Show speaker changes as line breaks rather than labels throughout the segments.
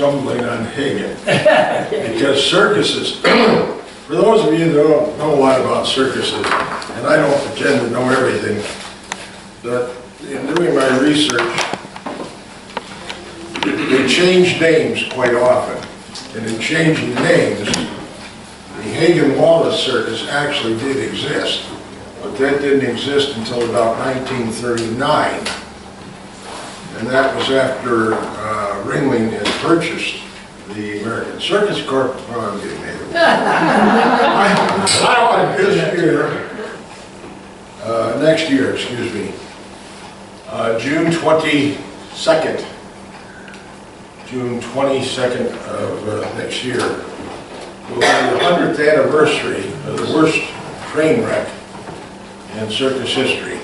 stumbling on Hagen. Because circuses, for those of you that don't know a lot about circuses, and I don't pretend to know everything, but in doing my research, they change names quite often. And in changing names, the Hagen-Wallace Circus actually did exist, but that didn't exist until about 1939. And that was after Ringling had purchased the American Circus Corp. Oh, I'm getting ahead. Next year, excuse me, June 22nd. June 22nd of next year will be the 100th anniversary of the worst train wreck in circus history.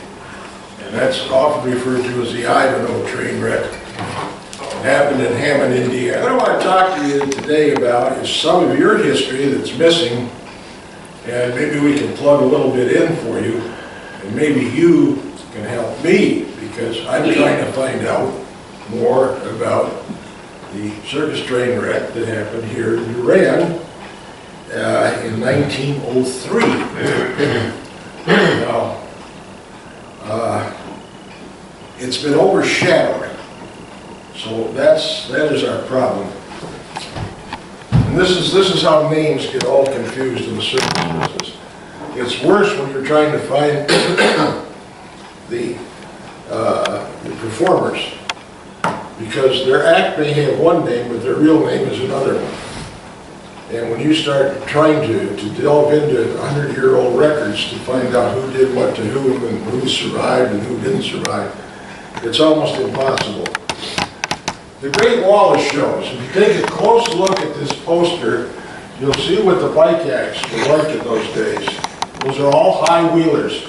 And that's often referred to as the Ivanhoe train wreck. It happened in Hammond, Indiana. What I want to talk to you today about is some of your history that's missing, and maybe we can plug a little bit in for you, and maybe you can help me, because I'm trying to find out more about the circus train wreck that happened here in Durand in 1903. Now, it's been overshadowed, so that is our problem. And this is how names get all confused in the circus business. It's worse when you're trying to find the performers, because their act may have one name, but their real name is another one. And when you start trying to delve into 100-year-old records to find out who did what to who and who survived and who didn't survive, it's almost impossible. The Great Wallace shows, if you take a close look at this poster, you'll see what the bike acts were like in those days. Those are all high wheelers.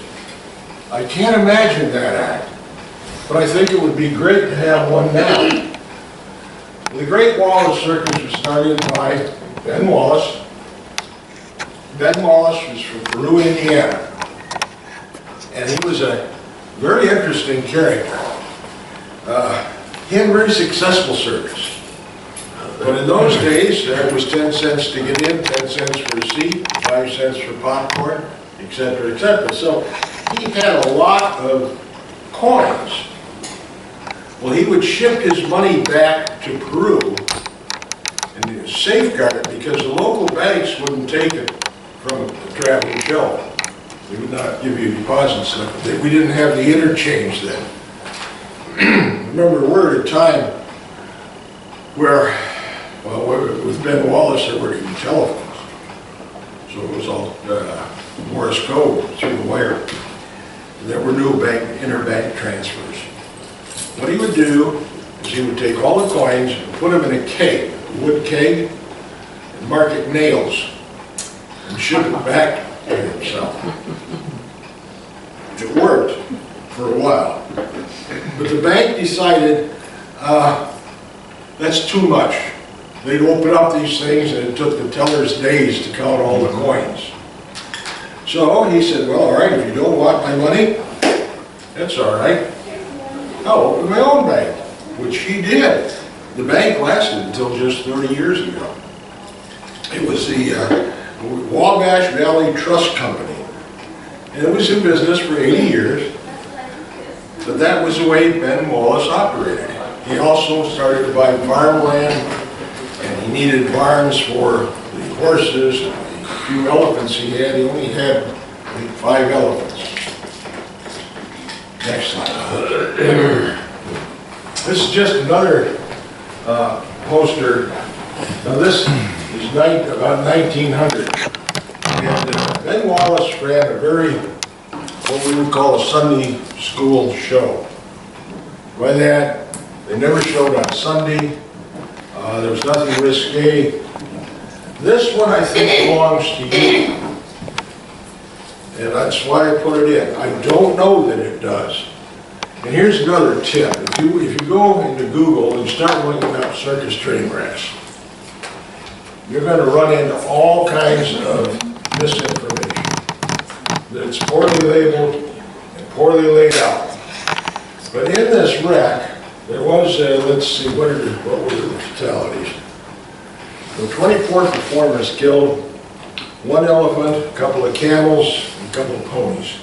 I can't imagine that act, but I think it would be great to have one now. The Great Wallace Circus was started by Ben Wallace. Ben Wallace was from Peru, Indiana, and he was a very interesting character. He had a very successful circus, but in those days it was 10 cents to get in, 10 cents for a seat, 5 cents for popcorn, etc., etc. So he had a lot of coins. Well, he would ship his money back to Peru and safeguard it, because the local banks wouldn't take it from a traveling show. They would not give you deposits. We didn't have the interchange then. Remember, we're at a time where, well, with Ben Wallace, there weren't even telephones. So it was all Morse code through the wire. There were no interbank transfers. What he would do is he would take all the coins and put them in a keg, a wood keg, and mark it nails, and ship it back to himself. It worked for a while. But the bank decided that's too much. They'd open up these things and it took the tellers days to count all the coins. So he said, well, all right, if you don't want my money, that's all right. I'll open my own bank, which he did. The bank lasted until just 30 years ago. It was the Wabash Valley Trust Company. And it was in business for 80 years. But that was the way Ben Wallace operated. He also started to buy farmland, and he needed barns for the horses and the few elephants he had. He only had, I think, 5 elephants. Next slide. This is just another poster. Now this is about 1900. And Ben Wallace ran a very, what we would call a Sunday school show. By that, they never showed on Sunday. There was nothing risque. This one, I think, belongs to you. And that's why I put it in. I don't know that it does. And here's another tip. If you go into Google and start looking up circus train wrecks, you're going to run into all kinds of misinformation. That's poorly labeled and poorly laid out. But in this wreck, there was, let's see, what were the fatalities? The 24 performers killed 1 elephant, a couple of camels, and a couple of ponies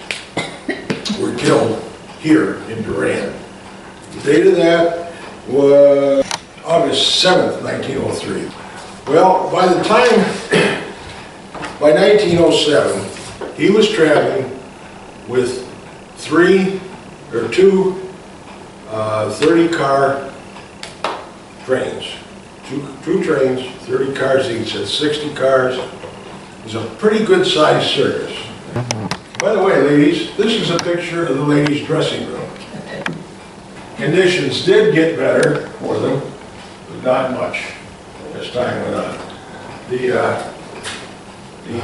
were killed here in Durand. The date of that was August 7th, 1903. Well, by 1907, he was traveling with two 30-car trains. Two trains, 30 cars each, that's 60 cars. It was a pretty good sized circus. By the way, ladies, this is a picture of the ladies' dressing room. Conditions did get better for them, but not much as time went on. The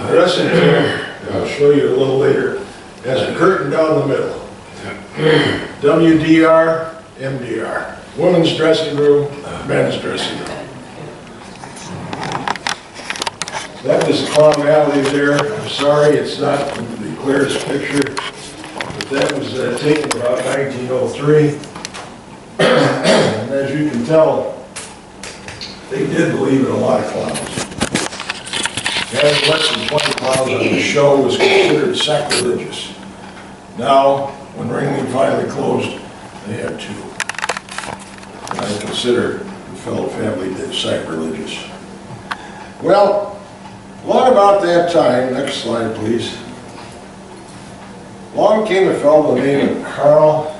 dressing room, I'll show you a little later, has a curtain down the middle. WDR, MDR. Women's dressing room, men's dressing room. That was the Clown Valley there. I'm sorry it's not the clearest picture, but that was taken about 1903. And as you can tell, they did believe in a lot of clowns. Having less than 20 clowns on the show was considered sacrilegious. Now, when Ringling finally closed, they had 2. And I consider the fellow family did sacrilegious. Well, along about that time, next slide please, along came a fellow named Carl,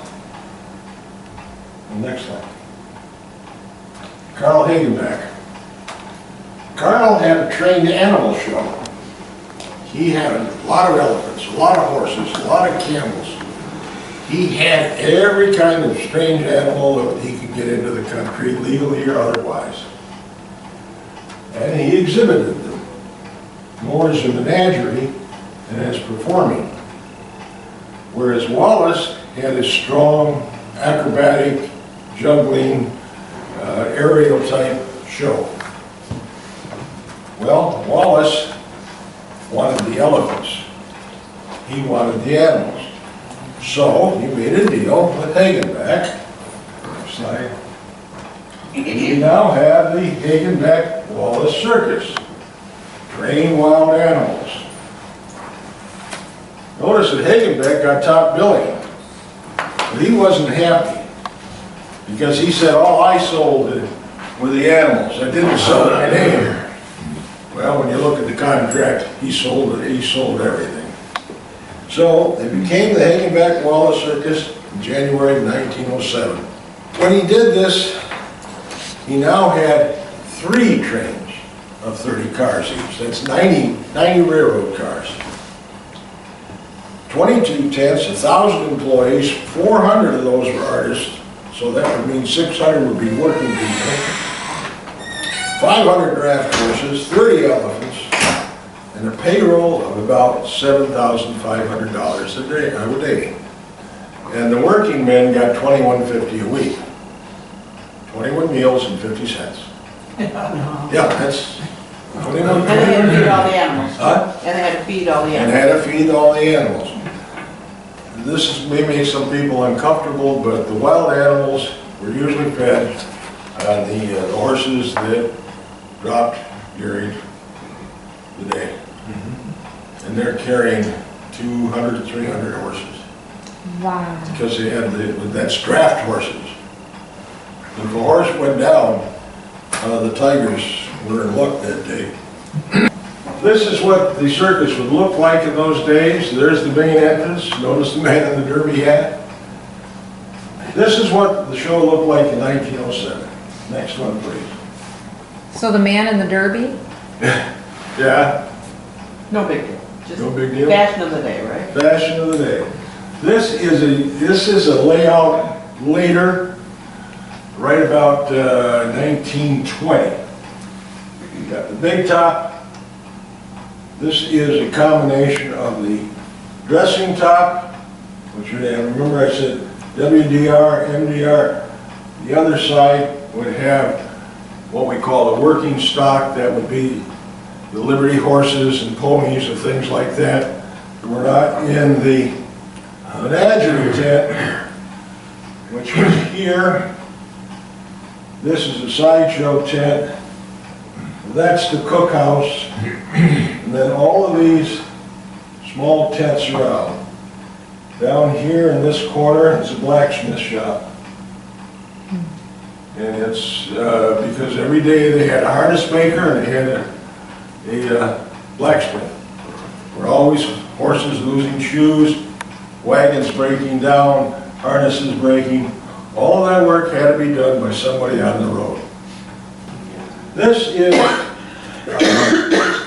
next slide, Carl Hagenbeck. Carl had a trained animal show. He had a lot of elephants, a lot of horses, a lot of camels. He had every kind of strange animal that he could get into the country, legally or otherwise. And he exhibited them, more as a menagerie than as performing. Whereas Wallace had a strong, acrobatic, juggling, aerial type show. Well, Wallace wanted the elephants. He wanted the animals. So he made a deal with Hagenbeck. Next slide. We now have the Hagenbeck-Wallace Circus. Train wild animals. Notice that Hagenbeck got top billing, but he wasn't happy because he said, all I sold were the animals. I didn't sell my name. Well, when you look at the contract, he sold everything. So it became the Hagenbeck-Wallace Circus in January of 1907. When he did this, he now had 3 trains of 30 cars each. That's 90 railroad cars. 22 tents, 1,000 employees, 400 of those were artists, so that would mean 600 would be working people. 500 draft horses, 30 elephants, and a payroll of about $7,500 a day. And the working men got $21.50 a week. 21 meals and 50 cents. Yeah, that's 21.
And they had to feed all the animals.
Huh?
And they had to feed all the
And
animals.
had to feed all the animals. May make some people uncomfortable, but the wild animals were usually fed on the horses that dropped during the day. And they're carrying 200 to 300 horses.
Wow.
Because they had that's draft horses. If a horse went down, the Tigers were in luck that day. This is what the circus would look like in those days. There's the main entrance. Notice the man in the derby hat. This is what the show looked like in 1907. Next one, please.
So the man in the derby?
Yeah,
No big deal. Just
no big deal.
fashion of the day, right?
Fashion of the day. This is a layout later, right about 1920. You got the big top. This is a combination of the dressing top, which remember I said WDR, MDR. The other side would have what we call the working stock. That would be the Liberty horses and ponies and things like that. We're not in the menagerie tent, which is here. This is a sideshow tent. That's the cookhouse, and then all of these small tents around. Down here in this corner is a blacksmith shop. And it's because every day they had a harness maker and they had a blacksmith. There were always horses losing shoes, wagons breaking down, harnesses breaking. All that work had to be done by somebody on the road. This is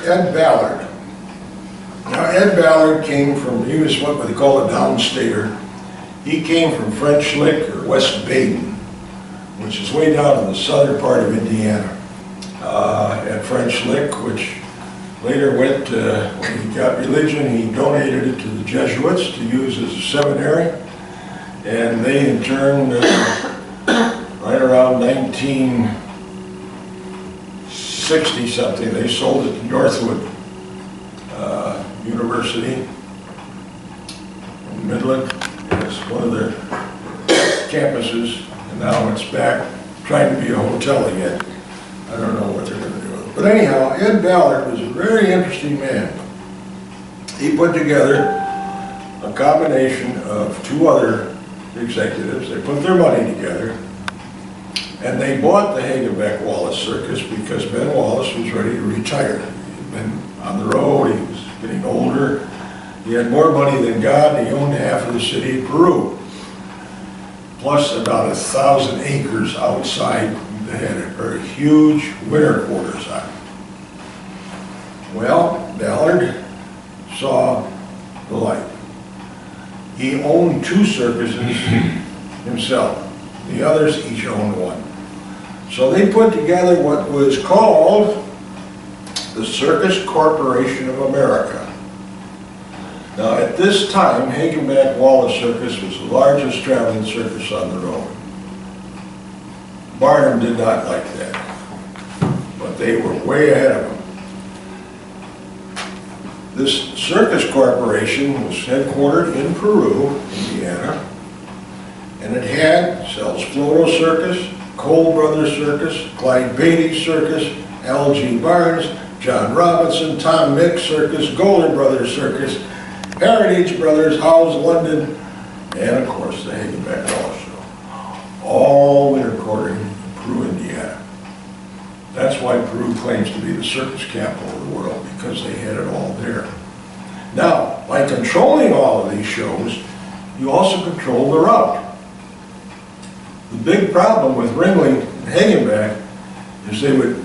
Ed Ballard. Now Ed Ballard came from, he was what they call a downstater. He came from French Lick or West Baden, which is way down in the southern part of Indiana. At French Lick, which later went, when he got religion, he donated it to the Jesuits to use as a seminary. And they in turn, right around 1960 something, they sold it to Northwood University in Midland. It's one of their campuses, and now it's back trying to be a hotel again. I don't know what they're going to do with it. But anyhow, Ed Ballard was a very interesting man. He put together a combination of two other executives. They put their money together, and they bought the Hagenbeck Wallace Circus because Ben Wallace was ready to retire. He'd been on the road, he was getting older, he had more money than God, and he owned half of the city of Peru, plus about 1,000 acres outside. They had a huge winter quarters on it. Well, Ballard saw the light. He owned two circuses himself. The others each owned one. So they put together what was called the Circus Corporation of America. Now at this time, Hagenbeck Wallace Circus was the largest traveling circus on the road. Barnum did not like that, but they were way ahead of him. This Circus Corporation was headquartered in Peru, Indiana, and it sells Floto Circus, Cole Brothers Circus, Clyde Beatty Circus, L.G. Barnes, John Robinson, Tom Mick Circus, Golden Brothers Circus, Heritage Brothers, Howes London, and of course the Hagenbeck Wallace Show. All winter quartering in Peru, Indiana. That's why Peru claims to be the circus capital of the world, because they had it all there. Now, by controlling all of these shows, you also control the route. The big problem with Ringling and Hagenbeck is they would,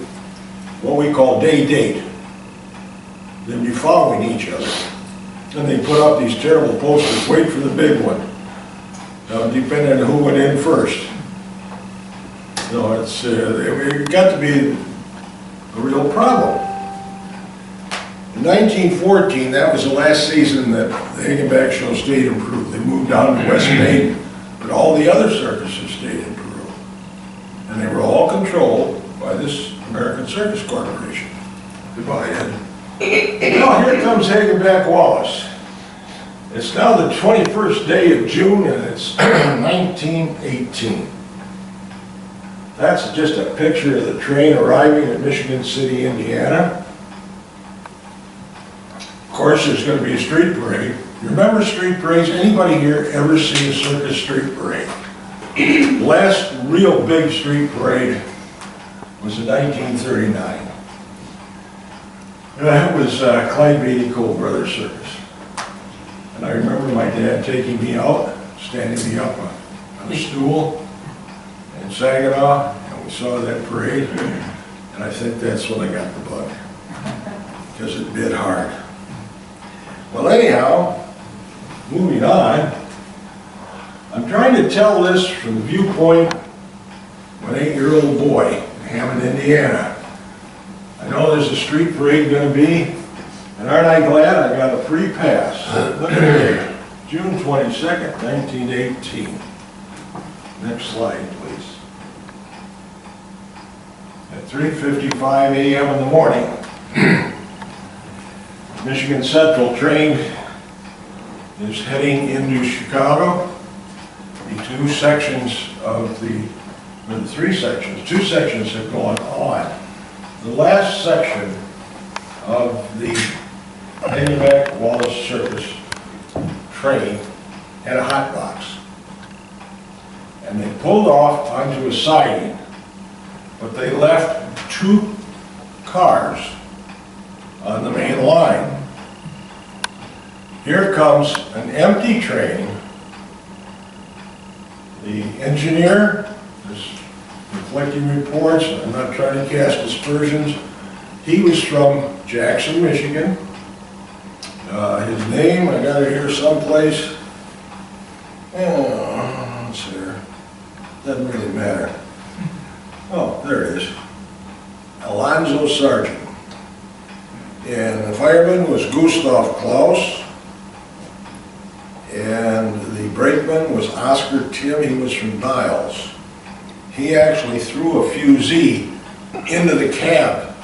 what we call day date. They'd be following each other. And they put up these terrible posters, wait for the big one. Now, depending on who went in first. You know, it got to be a real problem. In 1914, that was the last season that the Hagenbeck show stayed in Peru. They moved down to West Baden, but all the other circuses stayed in Peru. And they were all controlled by this American Circus Corporation. Goodbye, Ed. Now here comes Hagenbeck Wallace. It's now the 21st day of June, and it's 1918. That's just a picture of the train arriving at Michigan City, Indiana. Of course, there's going to be a street parade. You remember street parades? Anybody here ever see a circus street parade? The last real big street parade was in 1939. And that was Clyde Beatty Cole Brothers Circus. And I remember my dad taking me out, standing me up on a stool in Saginaw, and we saw that parade, and I think that's when I got the bug, because it bit hard. Well, anyhow, moving on, I'm trying to tell this from the viewpoint of an 8-year-old boy in Hammond, Indiana. I know there's a street parade going to be, and aren't I glad I got a free pass? Look at here, June 22nd, 1918. Next slide, please. At 3:55 a.m. in the morning, Michigan Central train is heading into Chicago. The two sections have gone on. the last section of the Pennyback Wallace Circus train had a hot box. And they pulled off onto a siding, but they left 2 cars on the main line. Here comes an empty train. The engineer is reflecting reports. I'm not trying to cast aspersions. He was from Jackson, Michigan. His name, I got it here someplace. It's here. Doesn't really matter. Oh, there it is. Alonzo Sargent. And the fireman was Gustav Klaus. And the brakeman was Oscar Tim. He was from Niles. He actually threw a fusee into the cab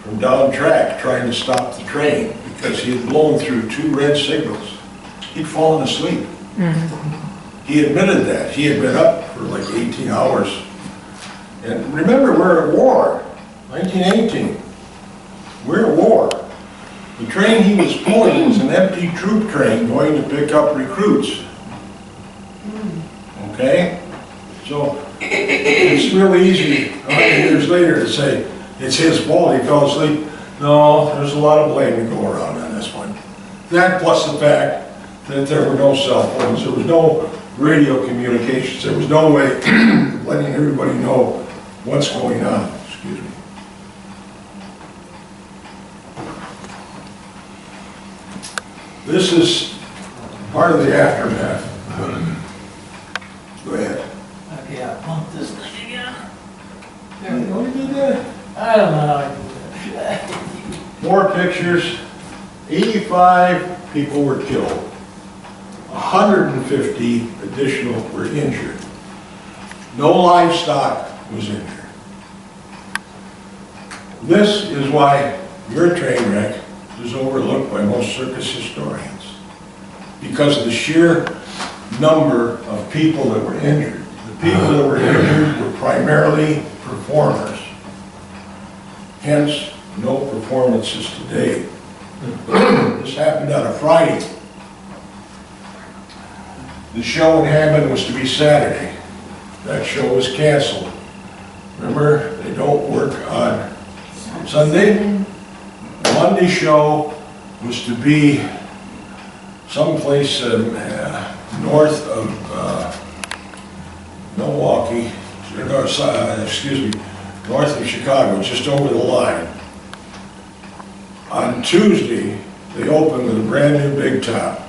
from down track trying to stop the train because he had blown through 2 red signals. He'd fallen asleep. He admitted that. He had been up for like 18 hours. And remember, we're at war, 1918. We're at war. The train he was pulling was an empty troop train going to pick up recruits. Okay? So it's real easy 100 years later to say it's his fault, he fell asleep. No, there's a lot of blame to go around on this one. That plus the fact that there were no cell phones, there was no radio communications, there was no way of letting everybody know what's going on. Excuse me. This is part of the aftermath. Go ahead.
Okay, I'll pump this thing again.
There we go, you did that.
I don't know how I do that.
More pictures. 85 people were killed. 150 additional were injured. No livestock was injured. This is why your train wreck is overlooked by most circus historians, because of the sheer number of people that were injured. The people that were injured were primarily performers. Hence, no performances today. This happened on a Friday. The show in Hammond was to be Saturday. That show was canceled. Remember, they don't work on Sunday. Monday show was to be someplace north of Milwaukee, north of Chicago, just over the line. On Tuesday, they opened with a brand new big top.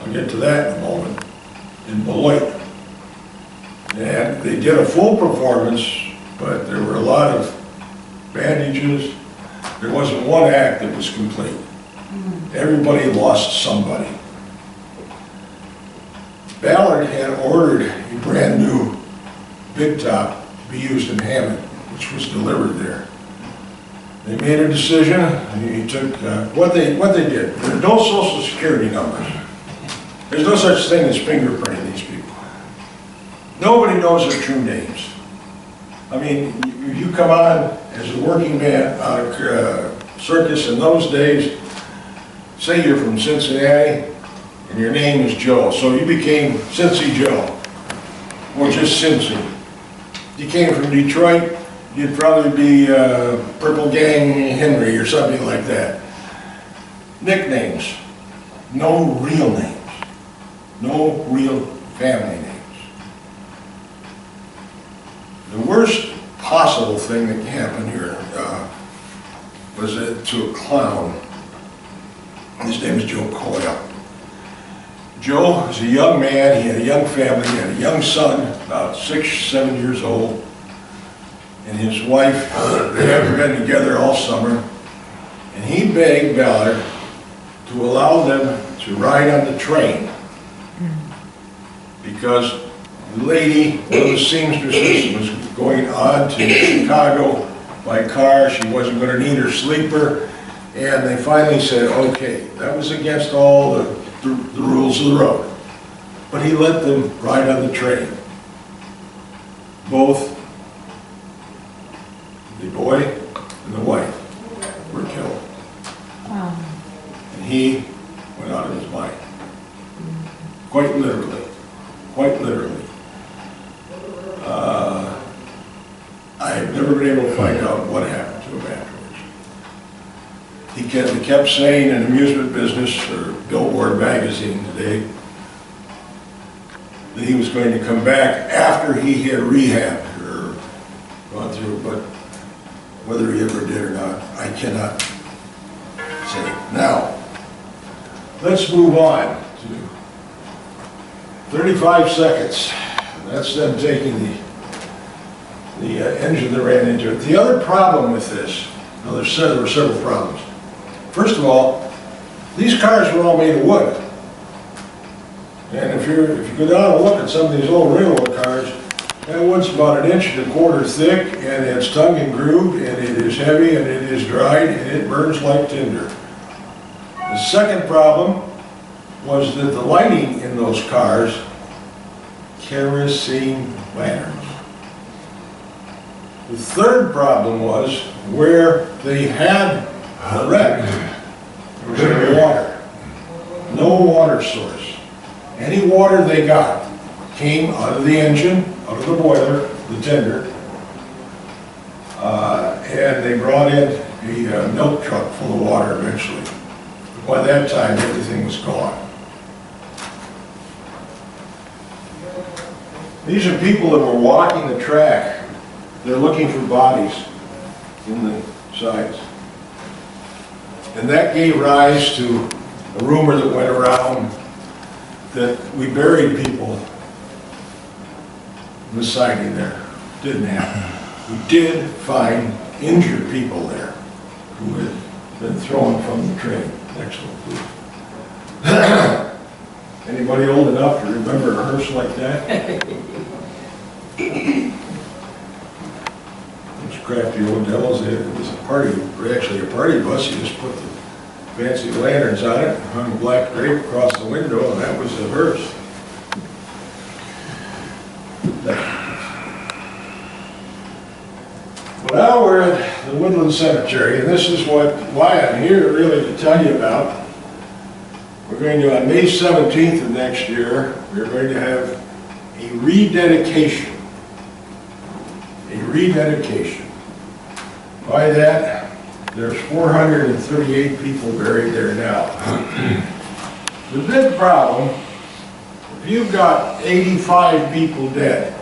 I'll get to that in a moment, in Beloit. And they did a full performance, but there were a lot of bandages. There wasn't one act that was complete. Everybody lost somebody. Ballard had ordered a brand new big top to be used in Hammond, which was delivered there. They made a decision, and he took, what they did, there's no social security numbers. There's no such thing as fingerprinting these people. Nobody knows their true names. I mean, you come on as a working man out of circus in those days, say you're from Cincinnati, and your name is Joe, so you became Cincy Joe, or just Cincy. You came from Detroit, you'd probably be Purple Gang Henry or something like that. Nicknames, no real names, no real family names. The worst possible thing that can happen here was to a clown. His name is Joe Coyle. Joe was a young man, he had a young family, he had a young son, about 6, 7 years old, and his wife, they hadn't been together all summer, and he begged Ballard to allow them to ride on the train, because the lady, one of the seamstresses, was going on to Chicago by car. She wasn't going to need her sleeper, and they finally said, okay, that was against all the rules of the road. But he let them ride on the train. Both the boy and the wife were killed.
Wow.
And he went out of his mind. Quite literally. Quite literally. I've never been able to find out what happened to him afterwards. He kept saying in amusement business, or Billboard magazine today, that he was going to come back after he had rehabbed or gone through, but whether he ever did or not, I cannot say. Now, let's move on to 35 seconds. That's them taking the engine that ran into it. The other problem with this, now there were several problems. First of all, these cars were all made of wood. And if you go down and look at some of these old railroad cars, that wood's about 1.25 inches thick, and it's tongue and grooved, and it is heavy, and it is dried, and it burns like tinder. The second problem was that the lighting in those cars, kerosene lanterns. The third problem was where they had the wreck, there was no water. No water source. Any water they got came out of the engine, out of the boiler, the tender, and they brought in a milk truck full of water eventually. By that time, everything was gone. These are people that were walking the track. They're looking for bodies in the sides. And that gave rise to a rumor that went around that we buried people in the siding there. Didn't happen. We did find injured people there who had been thrown from the train. Excellent. Anybody old enough to remember a hearse like that? Those crafty old devils, it was a party, actually a party bus. You just put the fancy lanterns on it, hung a black drape across the window, and that was a hearse. Well, now we're at the Woodland Cemetery, and this is why I'm here really to tell you about. We're going to, on May 17th of next year, we're going to have a rededication. A rededication. By that, there's 438 people buried there now. The big problem, if you've got 85 people dead,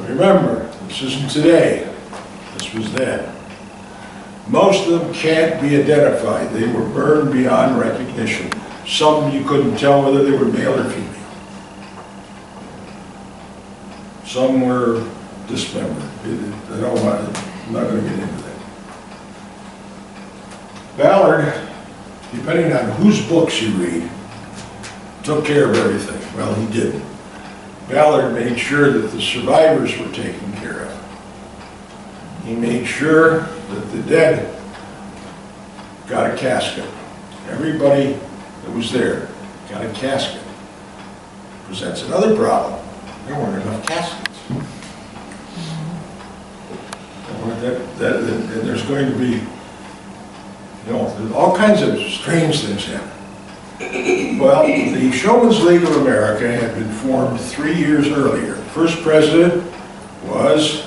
remember, this isn't today, this was then. Most of them can't be identified. They were burned beyond recognition. Some you couldn't tell whether they were male or female. Some were dismembered. I'm not going to get into that. Ballard, depending on whose books you read, took care of everything. Well, he didn't. Ballard made sure that the survivors were taken care of. He made sure that the dead got a casket. Everybody that was there got a casket. Presents another problem. There weren't enough caskets. And there's going to be, all kinds of strange things happen. Well, the Showman's League of America had been formed 3 years earlier. The first president was,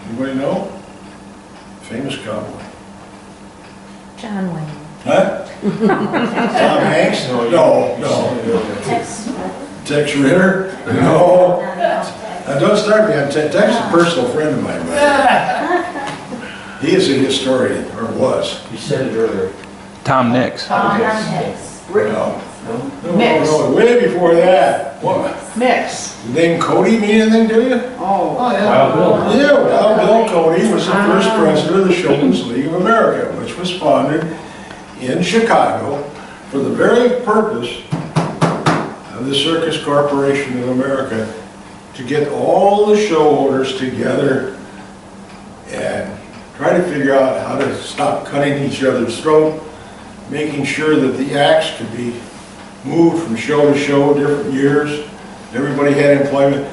anybody know? Famous cowboy.
John Wayne.
Huh? Tom Hanks? No. Tex Ritter? No. Now don't start me on Tex. Tex is a personal friend of mine. He is a historian, or was.
You said it earlier.
Tom Nix.
Mix.
No, way before that. What?
Mix.
The name Cody mean anything to you?
Oh.
yeah. Wild Bill.
Yeah, well, Bill Cody was the first president of the Showman's League of America, which was founded in Chicago for the very purpose of the Circus Corporation of America, to get all the show owners together and try to figure out how to stop cutting each other's throat, making sure that the acts could be moved from show to show, different years. Everybody had employment,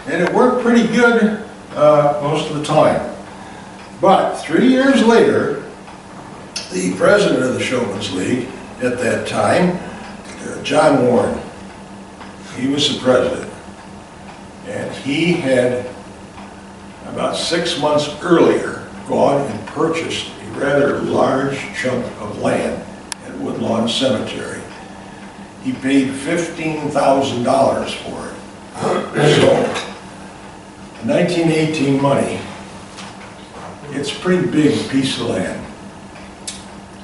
and it worked pretty good most of the time. But 3 years later, the president of the Showman's League at that time, John Warren, he was the president. And he had, about 6 months earlier, gone and purchased a rather large chunk of land at Woodlawn Cemetery. He paid $15,000 for it. So, in 1918 money, it's a pretty big piece of land.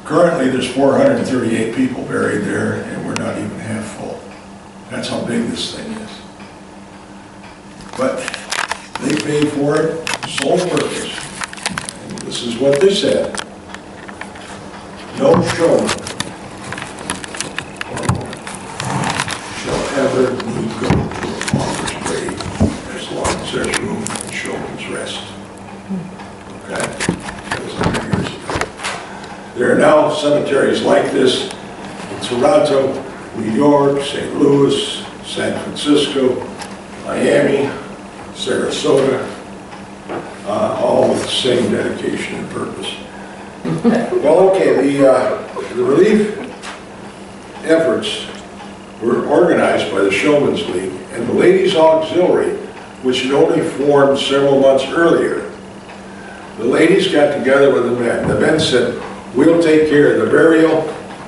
Currently, there's 438 people buried there, and we're not even half full. That's how big this thing is. But they paid for it, sole purpose. And this is what they said. No showman shall ever need go to a pauper's grave as long as there's room in Showman's Rest. Okay? That was 100 years ago. There are now cemeteries like this in Toronto, New York, St. Louis, San Francisco, Miami, Sarasota, all with the same dedication and purpose. Well, okay, the relief efforts were organized by the Showman's League and the Ladies Auxiliary, which had only formed several months earlier. The ladies got together with the men. The men said, we'll take care of the burial,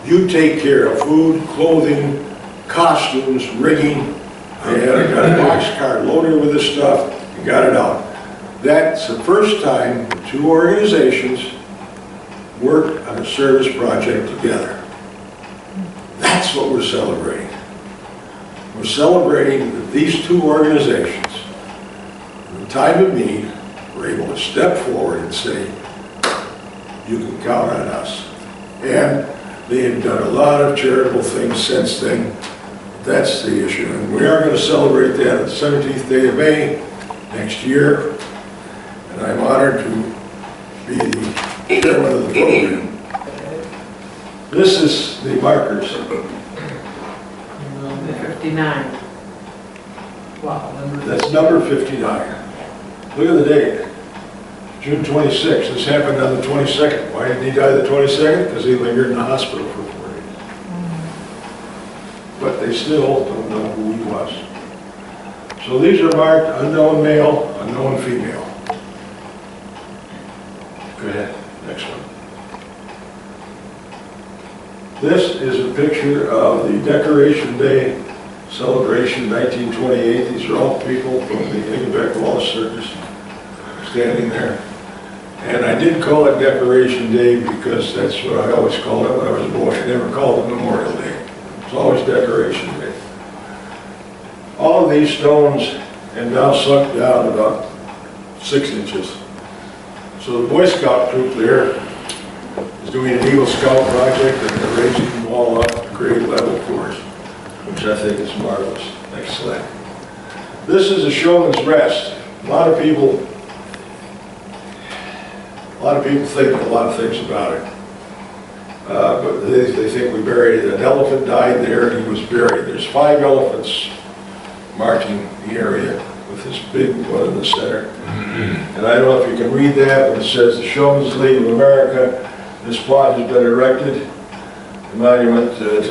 you take care of food, clothing, costumes, rigging. And I got a boxcar loaded with this stuff and got it out. That's the first time the two organizations worked on a service project together. That's what we're celebrating. We're celebrating that these two organizations, in time of need, were able to step forward and say, you can count on us. And they have done a lot of charitable things since then. That's the issue. And we are going to celebrate that on the 17th day of May next year. And I'm honored to be the chairman of the program. This is the markers.
59. Wow.
That's number 59. Look at the date. June 26th. This happened on the 22nd. Why did he die the 22nd? Because he lingered in the hospital for 4 days. But they still don't know who he was. So these are marked unknown male, unknown female. Go ahead, next one. This is a picture of the Decoration Day celebration, 1928. These are all people from the Inglebeck Wallace Circus standing there. And I did call it Decoration Day because that's what I always called it when I was a boy. I never called it Memorial Day. It's always Decoration Day. All of these stones have now sunk down about 6 inches. So the Boy Scout troop there is doing an Eagle Scout project and they're raising them all up to grade level for us, which I think is marvelous. Next slide. This is a Showman's Rest. A lot of people think a lot of things about it. But they think we buried it. An elephant died there and he was buried. There's 5 elephants marking the area with this big one in the center. And I don't know if you can read that, but it says the Showman's League of America, this plot has been erected, a monument to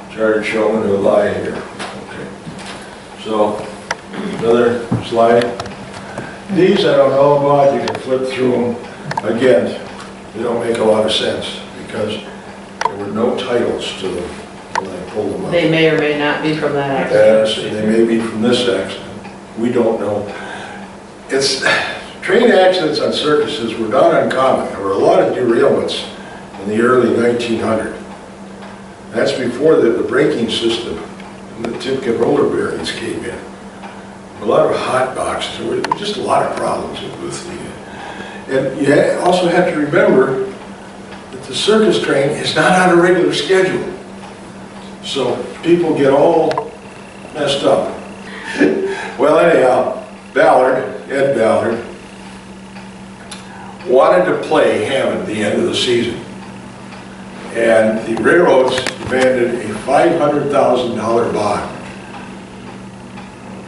chartered showmen who lie here. Okay. So, another slide. These I don't know about, you can flip through them. Again, they don't make a lot of sense because there were no titles to them when I pulled them up.
They may or may not be from that accident.
Yes, they may be from this accident. We don't know. Train accidents on circuses were not uncommon. There were a lot of derailments in the early 1900s. That's before the braking system and the Timken roller bearings came in. A lot of hot boxes. There were just a lot of problems with the. And you also have to remember that the circus train is not on a regular schedule. So people get all messed up. Well, anyhow, Ed Ballard, wanted to play Hammond at the end of the season. And the railroads demanded a $500,000 bond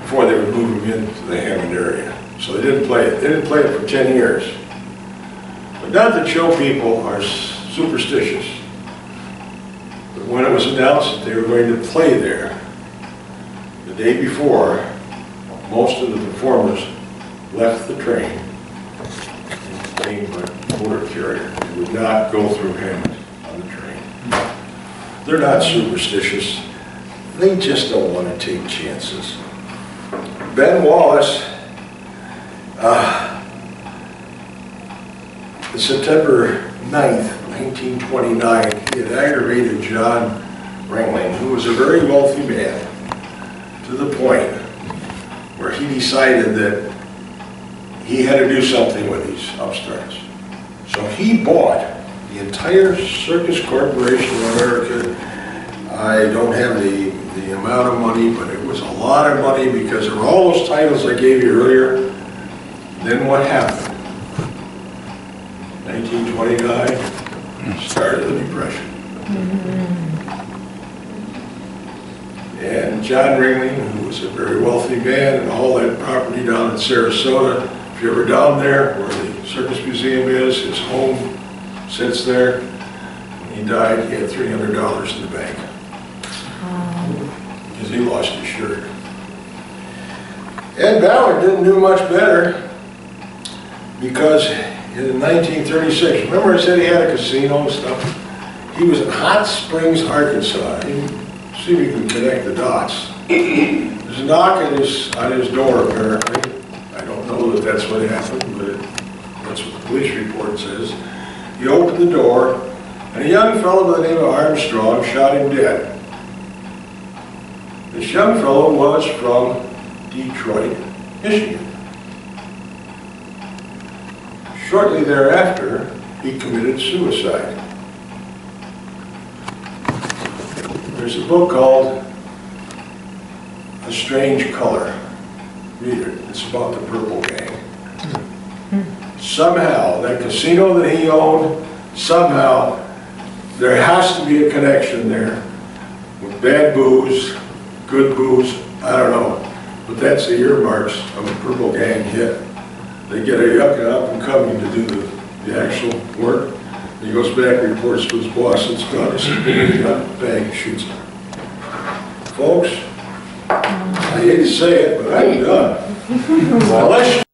before they would move him into the Hammond area. So they didn't play it. They didn't play it for 10 years. But not that show people are superstitious. But when it was announced that they were going to play there, the day before, most of the performers left the train and came by motor carrier. They would not go through Hammond on the train. They're not superstitious. They just don't want to take chances. Ben Wallace, September 9th, 1929, he had aggravated John Ringling, who was a very wealthy man, to the point where he decided that he had to do something with these upstarts. So he bought the entire Circus Corporation of America. I don't have the amount of money, but it was a lot of money because of all those titles I gave you earlier. Then what happened? 1929, started the Depression. And John Ringling, who was a very wealthy man, and all that property down in Sarasota, if you're ever down there where the Circus Museum is, his home sits there. When he died, he had $300 in the bank. Because he lost his shirt. Ed Ballard didn't do much better because in 1936, remember I said he had a casino and stuff? He was in Hot Springs, Arkansas. See if we can connect the dots. There's a knock on his door, apparently. I don't know that that's what happened, but that's what the police report says. He opened the door, and a young fellow by the name of Armstrong shot him dead. This young fellow was from Detroit, Michigan. Shortly thereafter, he committed suicide. There's a book called A Strange Color. Read it. It's about the Purple Gang. Somehow, that casino that he owned, somehow, there has to be a connection there with bad booze, good booze, I don't know. But that's the earmarks of a Purple Gang hit. They get a yucca up and coming to do the actual work. He goes back, reports to his boss, it's done, he's got bang, shoots him. Folks, I hate to say it, but I'm done. Unless